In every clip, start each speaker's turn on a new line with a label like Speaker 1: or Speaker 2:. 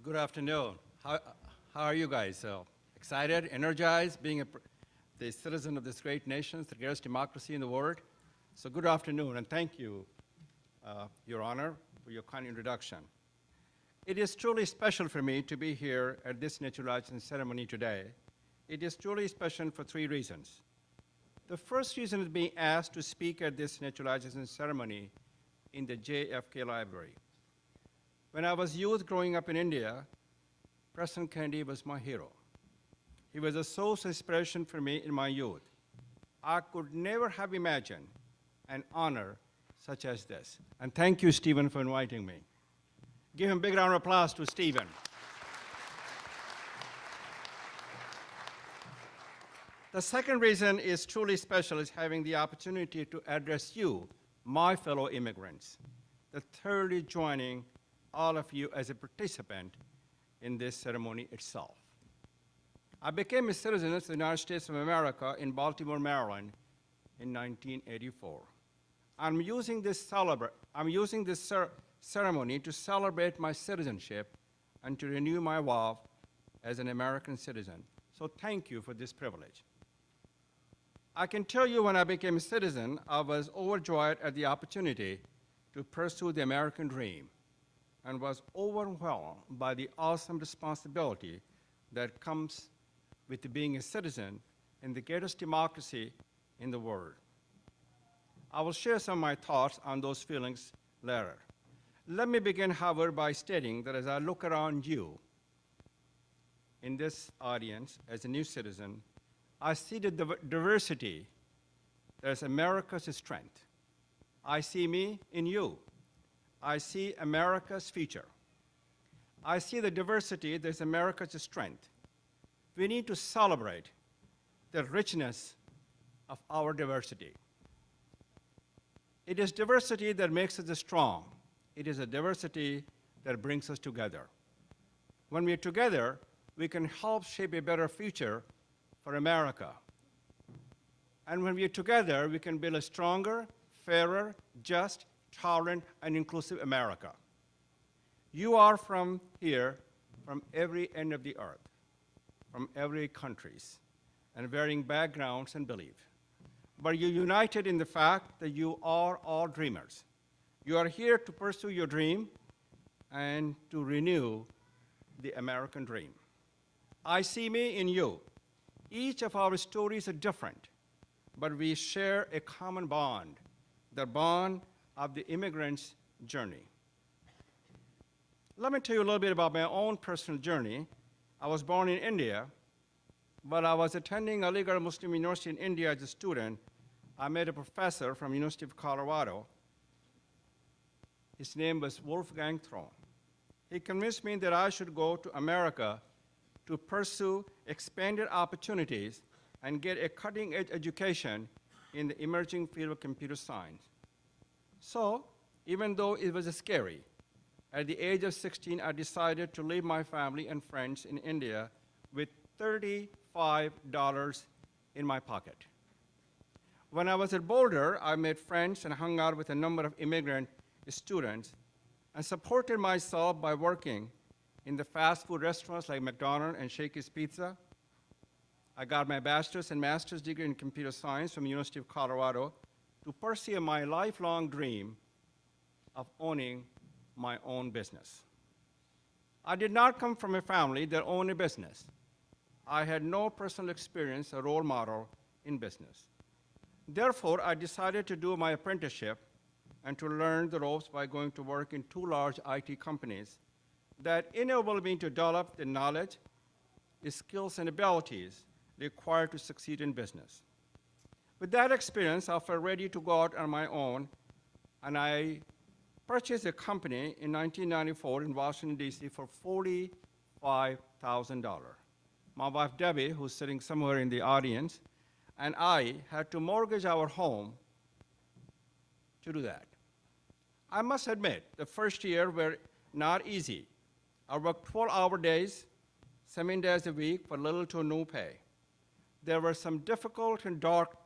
Speaker 1: Good afternoon. How are you guys? Excited, energized, being the citizen of this great nation, the greatest democracy in the world? So good afternoon, and thank you, Your Honor, for your kind introduction. It is truly special for me to be here at this naturalization ceremony today. It is truly special for three reasons. The first reason is being asked to speak at this naturalization ceremony in the JFK Library. When I was youth growing up in India, President Kennedy was my hero. He was a source of inspiration for me in my youth. I could never have imagined an honor such as this. And thank you, Stephen, for inviting me. Give him a big round of applause to Stephen. The second reason is truly special is having the opportunity to address you, my fellow immigrants. The thirdly joining all of you as a participant in this ceremony itself. I became a citizen of the United States of America in Baltimore, Maryland in 1984. I'm using this ceremony to celebrate my citizenship and to renew my vow as an American citizen. So thank you for this privilege. I can tell you when I became a citizen, I was overjoyed at the opportunity to pursue the American dream and was overwhelmed by the awesome responsibility that comes with being a citizen in the greatest democracy in the world. I will share some of my thoughts on those feelings later. Let me begin, however, by stating that as I look around you in this audience as a new citizen, I see the diversity that is America's strength. I see me in you. I see America's future. I see the diversity that is America's strength. We need to celebrate the richness of our diversity. It is diversity that makes us strong. It is a diversity that brings us together. When we are together, we can help shape a better future for America. And when we are together, we can build a stronger, fairer, just, tolerant, and inclusive America. You are from here, from every end of the earth, from every countries, and varying backgrounds and beliefs. But you're united in the fact that you are all dreamers. You are here to pursue your dream and to renew the American dream. I see me in you. Each of our stories are different, but we share a common bond, the bond of the immigrant's journey. Let me tell you a little bit about my own personal journey. I was born in India, but I was attending Aligarh Muslim University in India as a student. I met a professor from University of Colorado. His name was Wolfgang Throne. He convinced me that I should go to America to pursue expanded opportunities and get a cutting-edge education in the emerging field of computer science. So, even though it was scary, at the age of 16, I decided to leave my family and friends in India with $35 in my pocket. When I was at Boulder, I made friends and hung out with a number of immigrant students and supported myself by working in the fast food restaurants like McDonald's and Shakey's Pizza. I got my bachelor's and master's degree in computer science from the University of Colorado to pursue my lifelong dream of owning my own business. I did not come from a family that owned a business. I had no personal experience or role model in business. Therefore, I decided to do my apprenticeship and to learn the ropes by going to work in two large IT companies that enabled me to develop the knowledge, the skills, and abilities required to succeed in business. With that experience, I felt ready to go out on my own, and I purchased a company in 1994 in Washington, D.C. for $45,000. My wife, Debbie, who's sitting somewhere in the audience, and I had to mortgage our home to do that. I must admit, the first year were not easy. I worked 12-hour days, 7 days a week for little to no pay. There were some difficult and dark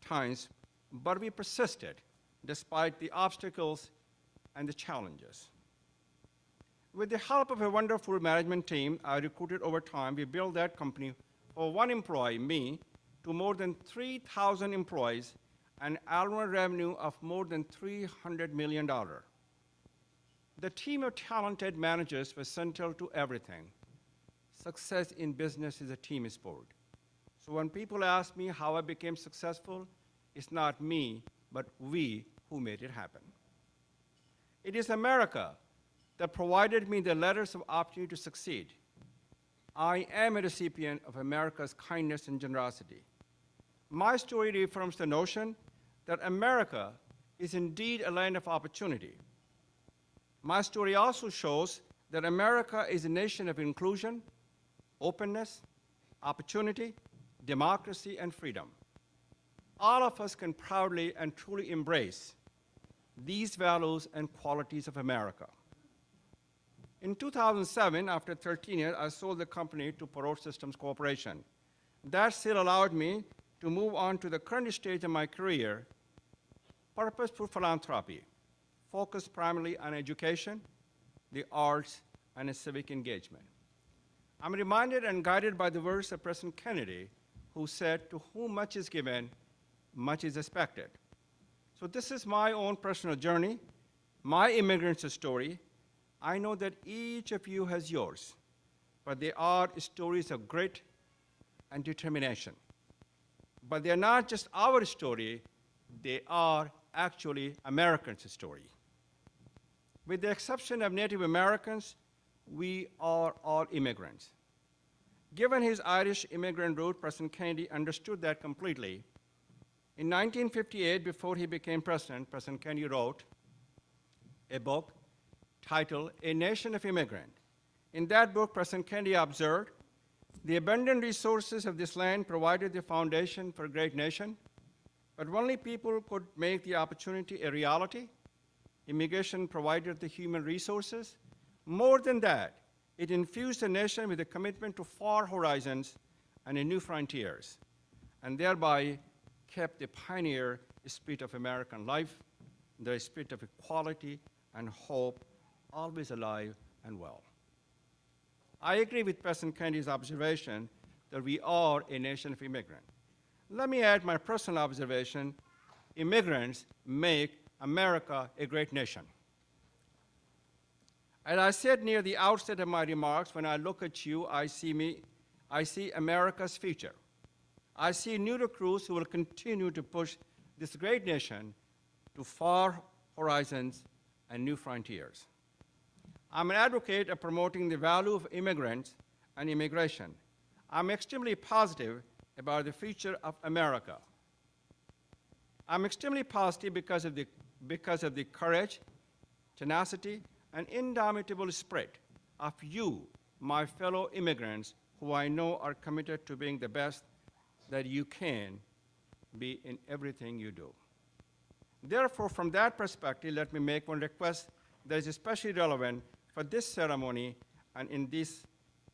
Speaker 1: times, but we persisted despite the obstacles and the challenges. With the help of a wonderful management team I recruited over time, we built that company for one employee, me, to more than 3,000 employees and annual revenue of more than $300 million. The team of talented managers was central to everything. Success in business is a team sport. So when people ask me how I became successful, it's not me, but we who made it happen. It is America that provided me the letters of opportunity to succeed. I am a recipient of America's kindness and generosity. My story reaffirms the notion that America is indeed a land of opportunity. My story also shows that America is a nation of inclusion, openness, opportunity, democracy, and freedom. All of us can proudly and truly embrace these values and qualities of America. In 2007, after 13 years, I sold the company to Parrot Systems Corporation. That sale allowed me to move on to the current stage of my career, purposeful philanthropy, focused primarily on education, the arts, and civic engagement. I'm reminded and guided by the words of President Kennedy, who said, "To whom much is given, much is expected." So this is my own personal journey, my immigrant's story. I know that each of you has yours, but they are stories of grit and determination. But they're not just our story, they are actually Americans' story. With the exception of Native Americans, we are all immigrants. Given his Irish immigrant root, President Kennedy understood that completely. In 1958, before he became president, President Kennedy wrote a book titled A Nation of Immigrants. In that book, President Kennedy observed, "The abundant resources of this land provided the foundation for a great nation, but only people could make the opportunity a reality. Immigration provided the human resources. More than that, it infused the nation with a commitment to far horizons and new frontiers, and thereby kept the pioneer spirit of American life, the spirit of equality and hope, always alive and well." I agree with President Kennedy's observation that we are a nation of immigrants. Let me add my personal observation: immigrants make America a great nation. As I said near the outset of my remarks, when I look at you, I see America's future. I see new recruits who will continue to push this great nation to far horizons and new frontiers. I'm an advocate of promoting the value of immigrants and immigration. I'm extremely positive about the future of America. I'm extremely positive because of the courage, tenacity, and indomitable spirit of you, my fellow immigrants, who I know are committed to being the best that you can be in everything you do. Therefore, from that perspective, let me make one request that is especially relevant for this ceremony and in these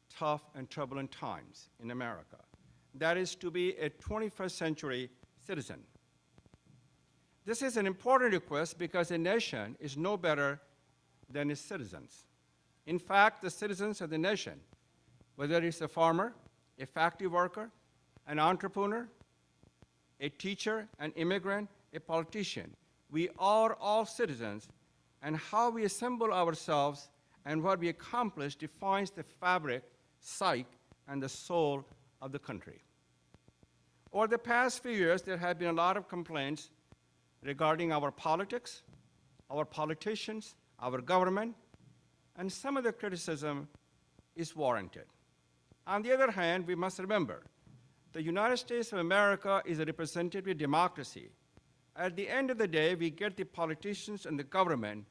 Speaker 1: tough and turbulent times in America. That is to be a 21st century citizen. This is an important request because a nation is no better than its citizens. In fact, the citizens of the nation, whether it's a farmer, a factory worker, an entrepreneur, a teacher, an immigrant, a politician, we are all citizens, and how we assemble ourselves and what we accomplish defines the fabric, psyche, and the soul of the country. Over the past few years, there have been a lot of complaints regarding our politics, our politicians, our government, and some of the criticism is warranted. On the other hand, we must remember the United States of America is a representative democracy. At the end of the day, we get the politicians and the government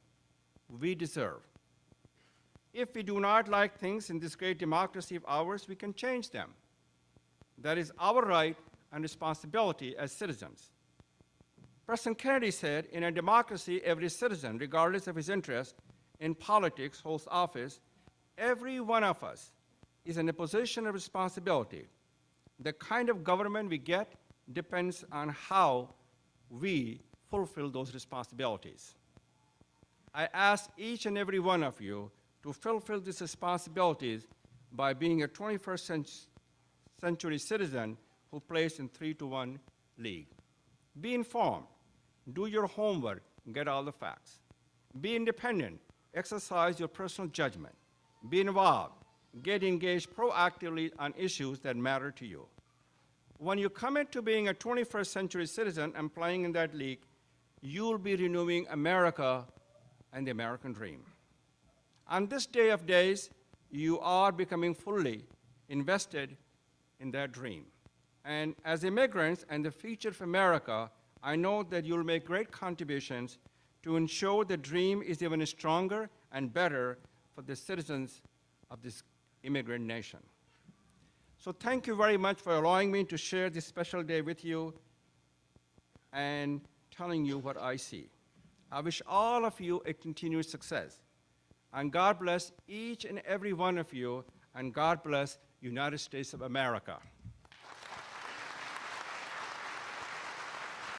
Speaker 1: we deserve. If we do not like things in this great democracy of ours, we can change them. That is our right and responsibility as citizens. President Kennedy said, in a democracy, every citizen, regardless of his interest in politics, holds office. Every one of us is in a position of responsibility. The kind of government we get depends on how we fulfill those responsibilities. I ask each and every one of you to fulfill these responsibilities by being a 21st century citizen who plays in 3-to-1 league. Be informed, do your homework, get all the facts. Be independent, exercise your personal judgment. Be involved, get engaged proactively on issues that matter to you. When you commit to being a 21st century citizen and playing in that league, you'll be renewing America and the American dream. On this day of days, you are becoming fully invested in that dream. And as immigrants and the future of America, I know that you'll make great contributions to ensure the dream is even stronger and better for the citizens of this immigrant nation. So thank you very much for allowing me to share this special day with you and telling you what I see. I wish all of you a continued success. And God bless each and every one of you, and God bless United States of America.